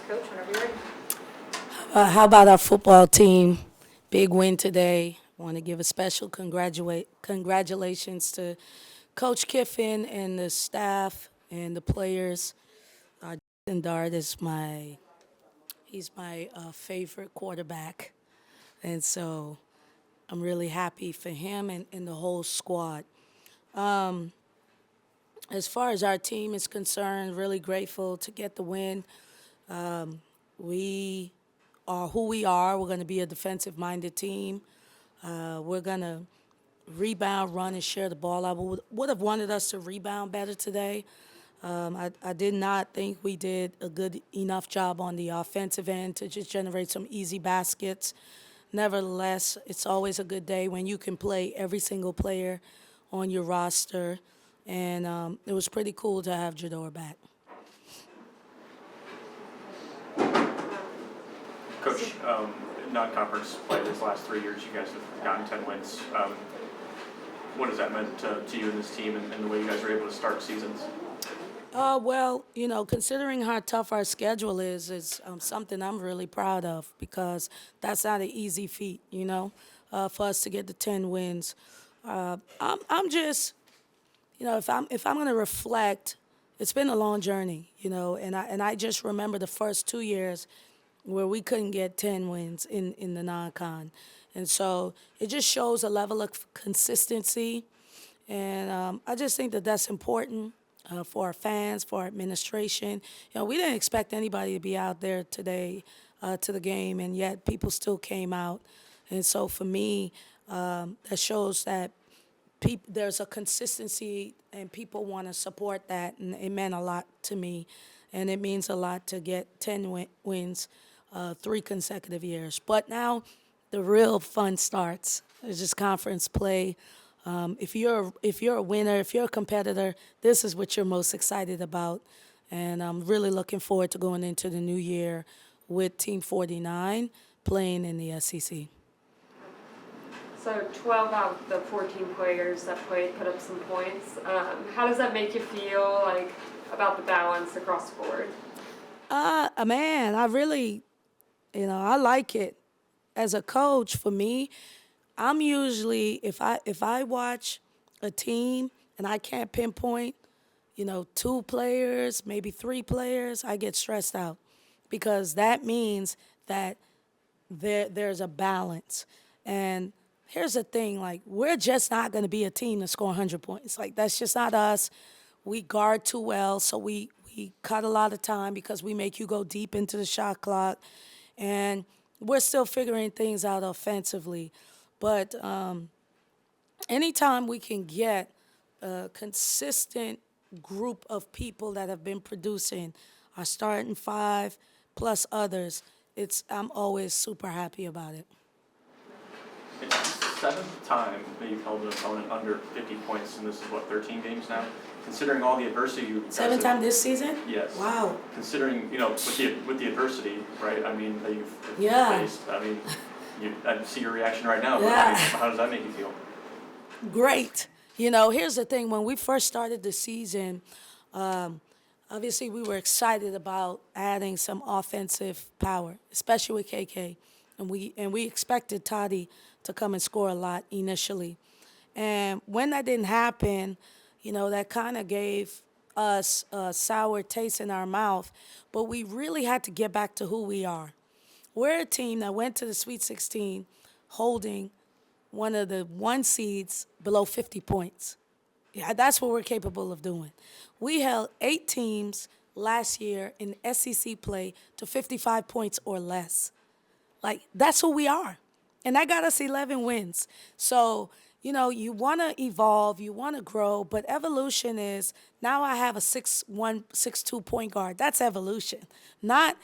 Coach, whenever you're ready. How about our football team? Big win today. Want to give a special congratulations to Coach Kiffin and the staff and the players. Jason Dart is he's my favorite quarterback, and so I'm really happy for him and the whole squad. As far as our team is concerned, really grateful to get the win. We are who we are. We're going to be a defensive-minded team. We're going to rebound, run, and share the ball. I would have wanted us to rebound better today. I did not think we did a good enough job on the offensive end to just generate some easy baskets. Nevertheless, it's always a good day when you can play every single player on your roster. And it was pretty cool to have Jador back. Coach, non-conference play these last 3 years, you guys have gotten 10 wins. What has that meant to you and this team and the way you guys are able to start seasons? Well, considering how tough our schedule is something I'm really proud of because that's not an easy feat, for us to get the 10 wins. I'm just, if I'm going to reflect, it's been a long journey, and I just remember the first 2 years where we couldn't get 10 wins in the non-con. And so it just shows a level of consistency. And I just think that that's important for our fans, for our administration. We didn't expect anybody to be out there today to the game, and yet people still came out. And so for me, that shows that there's a consistency and people want to support that, and it meant a lot to me. And it means a lot to get 10 wins 3 consecutive years. But now the real fun starts. It's just conference play. If you're a winner, if you're a competitor, this is what you're most excited about. And I'm really looking forward to going into the new year with Team 49 playing in the SEC. So 12 out of the 14 players that played put up some points. How does that make you feel like about the balance across the board? Man, I really, I like it. As a coach, for me, I'm usually if I watch a team and I can't pinpoint, 2 players, maybe 3 players, I get stressed out because that means that there's a balance. And here's the thing, like we're just not going to be a team to score 100 points. Like that's just not us. We guard too well, so we cut a lot of time because we make you go deep into the shot clock, and we're still figuring things out offensively. But anytime we can get a consistent group of people that have been producing, our starting 5 plus others, I'm always super happy about it. It's the 7th time that you've held an opponent under 50 points, and this is, 13 games now? Considering all the adversity you guys 7th time this season? Yes. Wow. Considering, with the adversity, right, that you've Yeah. faced, I see your reaction right now. Yeah. But, how does that make you feel? Great. Here's the thing. When we first started the season, obviously we were excited about adding some offensive power, especially with KK. And we expected Toddy to come and score a lot initially. And when that didn't happen, that kind of gave us a sour taste in our mouth. But we really had to get back to who we are. We're a team that went to the Sweet 16 holding one of the 1 seeds below 50 points. Yeah, that's what we're capable of doing. We held 8 teams last year in SEC play to 55 points or less. Like, that's who we are. And that got us 11 wins. So, you want to evolve, you want to grow, but evolution is now I have a 6'1", 6'2" point guard. That's evolution. Not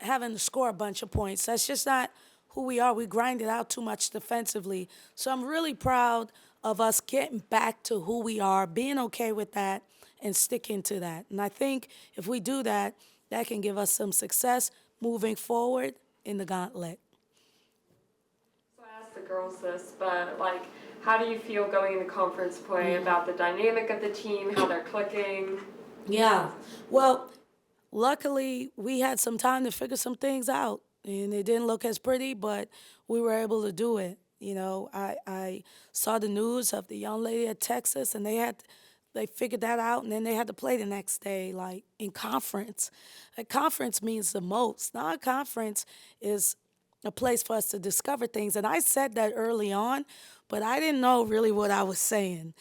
having to score a bunch of points. That's just not who we are. We grind it out too much defensively. So I'm really proud of us getting back to who we are, being okay with that, and sticking to that. And I think if we do that, that can give us some success moving forward in the gauntlet. So I asked the girls this, but how do you feel going into conference play about the dynamic of the team, how they're clicking? Yeah. Well, luckily, we had some time to figure some things out, and it didn't look as pretty, but we were able to do it. You know, I saw the news of the young lady at Texas, and they figured that out, and then they had to play the next day, like in conference. A conference means the most. Non-conference is a place for us to discover things, and I said that early on, but I didn't know really what I was saying.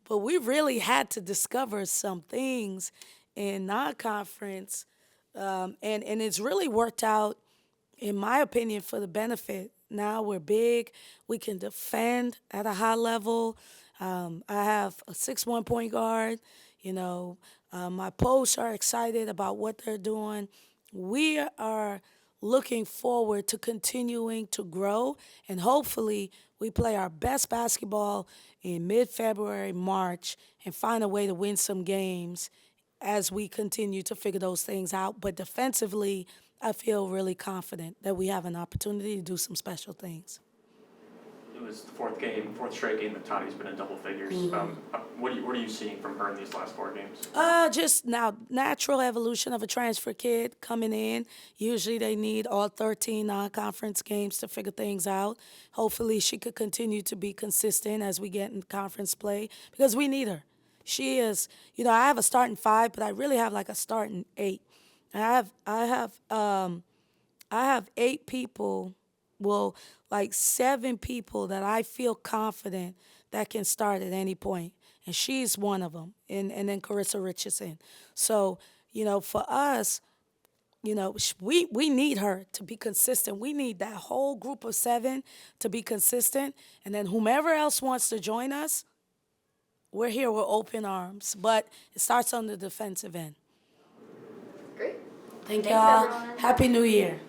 But we really had to discover some things in non-conference, and it's really worked out, in my opinion, for the benefit. Now we're big. We can defend at a high level. I have a 6'1" point guard. You know, my posts are excited about what they're doing. We are looking forward to continuing to grow, and hopefully we play our best basketball in mid-February, March, and find a way to win some games as we continue to figure those things out. But defensively, I feel really confident that we have an opportunity to do some special things. It was the fourth straight game that Tati's been in double figures. What are you seeing from her in these last 4 games? Just now, natural evolution of a transfer kid coming in. Usually they need all 13 non-conference games to figure things out. Hopefully she could continue to be consistent as we get in conference play, because we need her. She is, you know, I have a starting 5, but I really have like a starting 8. I have 8 people, well, like 7 people that I feel confident that can start at any point, and she's one of them, and then Carissa Richardson. So, you know, for us, you know, we need her to be consistent. We need that whole group of 7 to be consistent, and then whomever else wants to join us, we're here with open arms. But it starts on the defensive end. Great. Thank Thanks, y'all. everyone. Happy New Year.